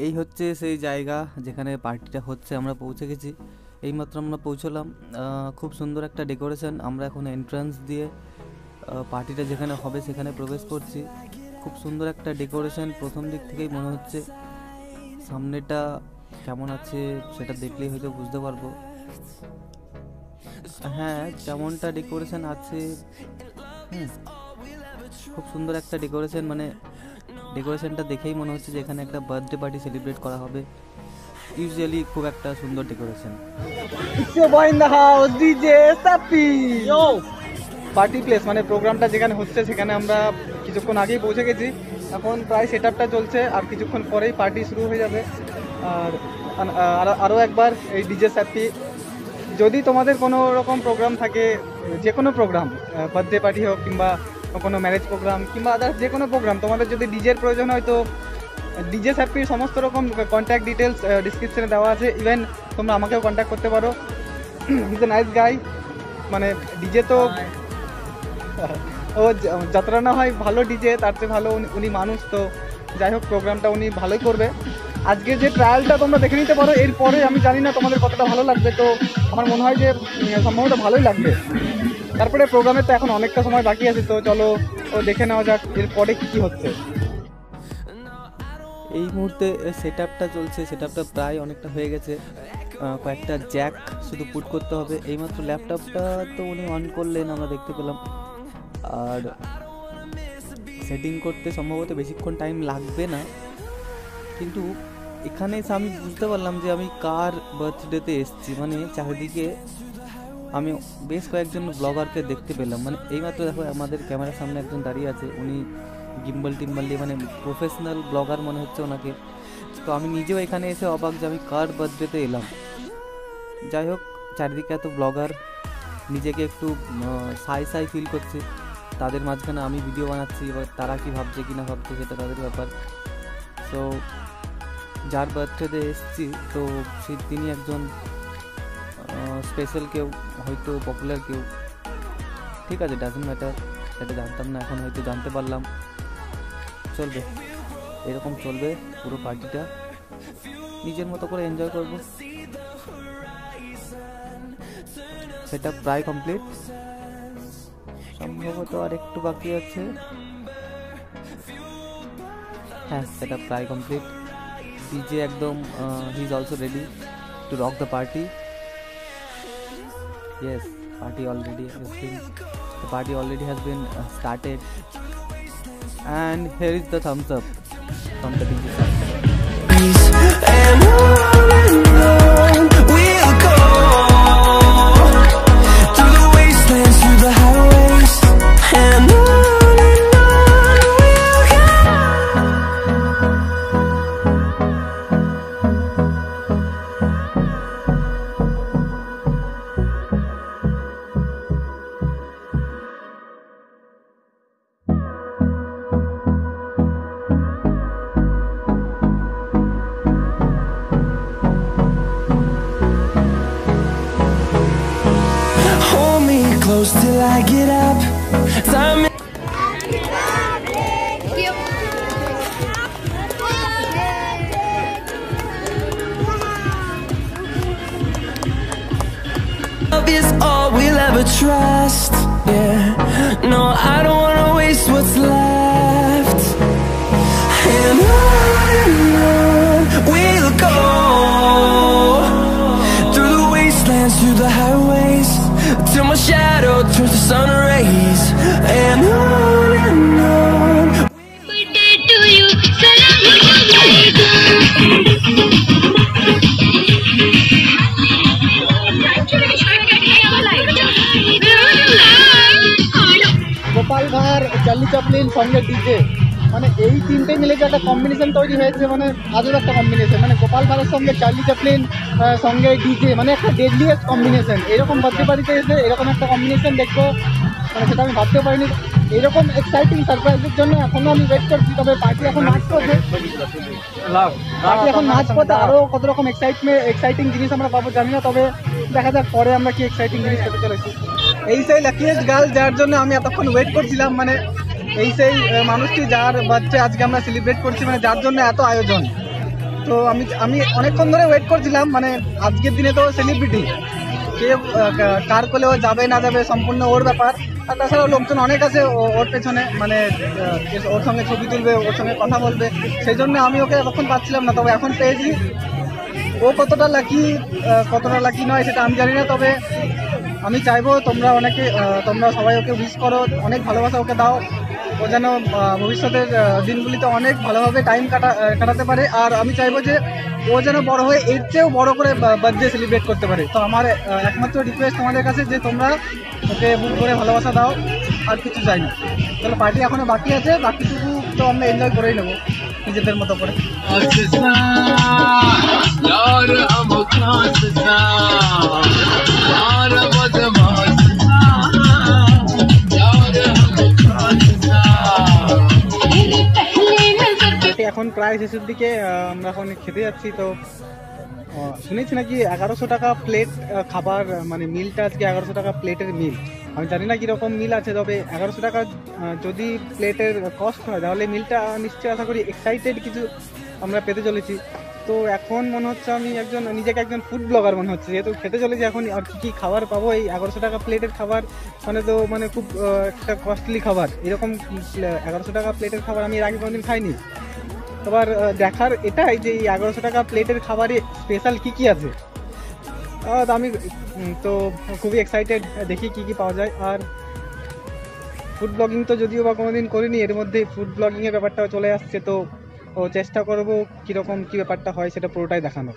এই হচ্ছে সেই জায়গা যেখানে পার্টিটা হচ্ছে। আমরা পৌঁছে গেছি, এইমাত্র আমরা পৌঁছলাম। খুব সুন্দর একটা ডেকোরেশন। আমরা এখন এন্ট্রান্স দিয়ে পার্টিটা যেখানে হবে সেখানে প্রবেশ করছি। খুব সুন্দর একটা ডেকোরেশন, প্রথম দিক থেকেই মনে হচ্ছে। সামনেটা কেমন আছে সেটা দেখলেই হয়তো বুঝতে পারবো। হ্যাঁ, যেমনটা ডেকোরেশন আছে, খুব সুন্দর একটা ডেকোরেশন। মানে ডেকোরেশনটা দেখেই মনে হচ্ছে যে এখানে একটা বার্থডে পার্টি সেলিব্রেট করা হবে। ইউজুয়ালি খুব একটা সুন্দর ডেকোরেশন। পার্টি প্লেস মানে প্রোগ্রামটা যেখানে হচ্ছে সেখানে আমরা কিছুক্ষণ আগেই পৌঁছে গেছি। এখন প্রায় সেট আপটা চলছে, আর কিছুক্ষণ পরেই পার্টি শুরু হয়ে যাবে। আর আরও একবার এই ডিজে স্যাপি, যদি তোমাদের কোনো রকম প্রোগ্রাম থাকে, যে কোনো প্রোগ্রাম, বার্থডে পার্টি হোক কিংবা কোনো ম্যারেজ প্রোগ্রাম কিংবা আদার্স যে কোনো প্রোগ্রাম, তোমাদের যদি ডিজের প্রয়োজন হয় তো ডিজে স্যাপির সমস্ত রকম কন্ট্যাক্ট ডিটেলস ডিসক্রিপশনে দেওয়া আছে। ইভেন তোমরা আমাকেও কন্ট্যাক্ট করতে পারো। Is a nice guy. মানে ডিজে তো ও যতটা না হয় ভালো ডিজে, তার চেয়ে ভালো উনি মানুষ। তো যাই হোক, প্রোগ্রামটা উনি ভালোই করবে। আজকে যে ট্রায়ালটা তোমরা দেখে নিতে পারো, এরপরে আমি জানি না তোমাদের কতটা ভালো লাগবে। তো আমার মনে হয় যে সম্ভবত ভালোই লাগবে। তারপরে প্রোগ্রামের তো এখন অনেকটা সময় বাকি আছে, তো চলো ও দেখে নেওয়া যাক এরপরে কী হচ্ছে। এই মুহূর্তে সেট আপটা চলছে, সেট আপটা প্রায় অনেকটা হয়ে গেছে। কয়েকটা জ্যাক শুধু পুট করতে হবে। এইমাত্র ল্যাপটপটা তো উনি অন করলেন, আমরা দেখতে পেলাম। আর সেটিং করতে সম্ভবত বেশিক্ষণ টাইম লাগবে না, কিন্তু এখানে এসে আমি বুঝতে পারলাম যে আমি কার বার্থডেতে এসেছি। মানে চারিদিকে আমি বেশ কয়েকজন ব্লগারকে দেখতে পেলাম। মানে এইমাত্র দেখো, আমাদের ক্যামেরার সামনে একজন দাঁড়িয়ে আছে, উনি গিম্বল টিম্বল দিয়ে, মানে প্রফেশনাল ব্লগার মনে হচ্ছে ওনাকে। তো আমি নিজেও এখানে এসে অবাক যে আমি কার বার্থডেতে এলাম। যাই হোক, চারিদিকে এত ব্লগার, নিজেকে একটু সাই ফিল করছে। তাদের মাঝখানে আমি ভিডিও বানাচ্ছি, এবার তারা কি ভাবছে কি না ভাবছে সেটা তাদের ব্যাপার। সো যার বার্থডেতে এসেছি, তো তিনি একজন স্পেশাল কেউ, হয়তো পপুলার কেউ, ঠিক আছে, ডাজন্ট ম্যাটার। সেটা জানতাম না, এখন হয়তো জানতে পারলাম। চলবে, এরকম চলবে পুরো পার্টিটা, নিজের মতো করে এনজয় করব। সেটা প্রায় কমপ্লিট, সম্ভবত আর একটু বাকি আছে। হ্যাঁ, সেটা প্রায় কমপ্লিট। ডিজে একদম, he is also ready to rock the party. Yes, the party already has been started, and here is the thumbs up from the DJ side. And on we'll go, through the wastelands, through the highways, and on we'll go. Close till I get up. Time love is all we'll ever trust. Yeah, no, I don't wanna waste what's left. And on we'll go, through the wastelands, through the highways, till my shadow turns to sun rays. And on birthday to you, Gopal Bhar, Charlie Chaplin সঙ্গে DJ, মানে এই তিনটে মিলে যে একটা combination তৈরি হয়েছে, মানে আজব একটা কম্বিনেশন। মানে গোপাল ভাঁড়ের সঙ্গে চার্লি চ্যাপলিন সঙ্গে ডিজে, মানে একটা ডেডলিয়েস্ট কম্বিনেশন। এরকম বার্থডে পার্টিতে এসে এরকম একটা কম্বিনেশন দেখবো, মানে সেটা আমি ভাবতেও পারিনি। এরকম এক্সাইটিং সারপ্রাইজের জন্য এখনো আমি ওয়েট করছি। তবে পার্টি এখন নাচ করছে, আরও কত রকম এক্সাইটিং জিনিস আমরা পাবো জানি না। তবে দেখা যাক পরে আমরা কি এক্সাইটিং জিনিস পেতে চলেছি। এই সেই লাকিয়েস্ট গার্ল যার জন্য আমি এতক্ষণ ওয়েট করছিলাম, মানে এই সেই মানুষটি যার বার্থডে আজকে আমরা সেলিব্রেট করছি, মানে যার জন্য এত আয়োজন। তো আমি অনেকক্ষণ ধরে ওয়েট করছিলাম, মানে আজকের দিনে তো সেলিব্রিটি, কে কার কোলে ও যাবে না যাবে সম্পূর্ণ ওর ব্যাপার। আর তাছাড়াও লোকজন অনেক আছে ওর পেছনে, মানে ওর সঙ্গে ছবি তুলবে, ওর সঙ্গে কথা বলবে, সেই জন্য আমি ওকে এতক্ষণ পাচ্ছিলাম না। তবে এখন পেয়েছি। ও কতটা লাকি নয় সেটা আমি জানি না, তবে আমি চাইবো তোমরা সবাই ওকে উইশ করো, অনেক ভালোবাসা ওকে দাও, ও যেন ভবিষ্যতের দিনগুলিতে অনেক ভালোভাবে টাইম কাটাতে পারে। আর আমি চাইবো যে ও যেন বড় হয়ে এর চেয়েও বড় করে বার্থডে সেলিব্রেট করতে পারে। তো আমার একমাত্র রিকোয়েস্ট তোমাদের কাছে যে তোমরা ওকে বুক করে ভালোবাসা দাও, আর কিছু চাই না। তাহলে পার্টি এখনো বাকি আছে, বাকিটুকু তো আমরা এনজয় করেই নেবো নিজেদের মতো করে। এখন প্রায় শেষের দিকে, আমরা এখন খেতে যাচ্ছি। তো শুনেছি নাকি 1100 টাকা প্লেট খাবার, মানে মিলটা আজকে 1100 টাকা প্লেটের মিল। আমি জানি না কীরকম মিল আছে, তবে 1100 টাকা যদি প্লেটের কস্ট হয় তাহলে মিলটা নিশ্চয়ই আশা করি এক্সাইটেড কিছু আমরা পেতে চলেছি। তো এখন মনে হচ্ছে আমি নিজেকে একজন ফুড ব্লগার মনে হচ্ছে, যেহেতু খেতে চলেছি এখন। আর কী খাবার পাবো, এই 1100 টাকা প্লেটের খাবার মানে খুব একটা কস্টলি খাবার। এরকম 1100 টাকা প্লেটের খাবার আমি এর আগে কোনোদিন খাইনি। এবার দেখার এটাই যে এই 1100 টাকা প্লেটের খাবারে স্পেশাল কী আছে। আমি তো খুবই এক্সাইটেড, দেখি কী পাওয়া যায়। আর ফুড ব্লগিং তো যদিও বা কোনোদিন করিনি, এর মধ্যে ফুড ব্লগিংয়ের ব্যাপারটাও চলে আসছে। তো চেষ্টা করবো কীরকম কী ব্যাপারটা হয় সেটা পুরোটাই দেখানো।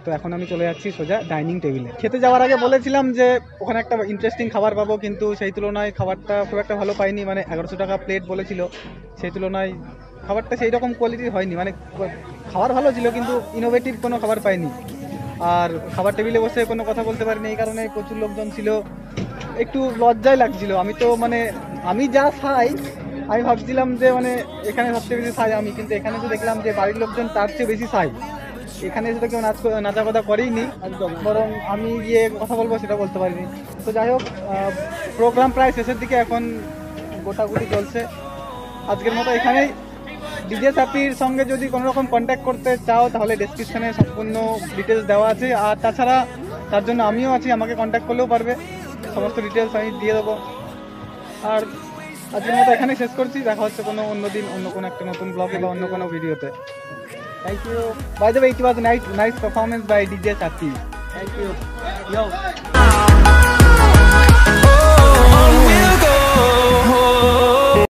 তো এখন আমি চলে যাচ্ছি সোজা ডাইনিং টেবিলে। খেতে যাওয়ার আগে বলেছিলাম যে ওখানে একটা ইন্টারেস্টিং খাবার পাবো, কিন্তু সেই তুলনায় খাবারটা খুব একটা ভালো পাইনি। মানে 1100 টাকা প্লেট বলেছিল, সেই তুলনায় খাবারটা সেই রকম কোয়ালিটির হয়নি। মানে খাবার ভালো ছিল, কিন্তু ইনোভেটিভ কোনো খাবার পাইনি। আর খাবার টেবিলে বসে কোনো কথা বলতে পারিনি, এই কারণে প্রচুর লোকজন ছিল, একটু লজ্জাই লাগছিল। আমি যা খাই, আমি ভাবছিলাম যে মানে এখানে সবচেয়ে বেশি খাই আমি, কিন্তু এখানে তো দেখলাম যে বাড়ির লোকজন তার চেয়ে বেশি খাই। এখানে এসে তো কেউ নাচা কথা করেইনি, বরং আমি গিয়ে কথা বলবো সেটা বলতে পারিনি। তো যাই হোক, প্রোগ্রাম প্রায় শেষের দিকে, এখন গোটাগুটি চলছে। আজকের মতো এখানেই। ডিজে সাপির সঙ্গে যদি কোনো রকম কন্ট্যাক্ট করতে চাও তাহলে ডেসক্রিপশনে সম্পূর্ণ ডিটেলস দেওয়া আছে। আর তাছাড়া তার জন্য আমিও আছি, আমাকে কন্ট্যাক্ট করলেও পারবে, সমস্ত ডিটেলস আমি দিয়ে দেবো। আর আজকের মতো এখানেই শেষ করছি, দেখা হচ্ছে অন্য দিন অন্য কোনো একটা নতুন ব্লগে বা অন্য কোনো ভিডিওতে। Thank you. By the way, it was a nice performance by DJ Sapi. Thank you. Yo.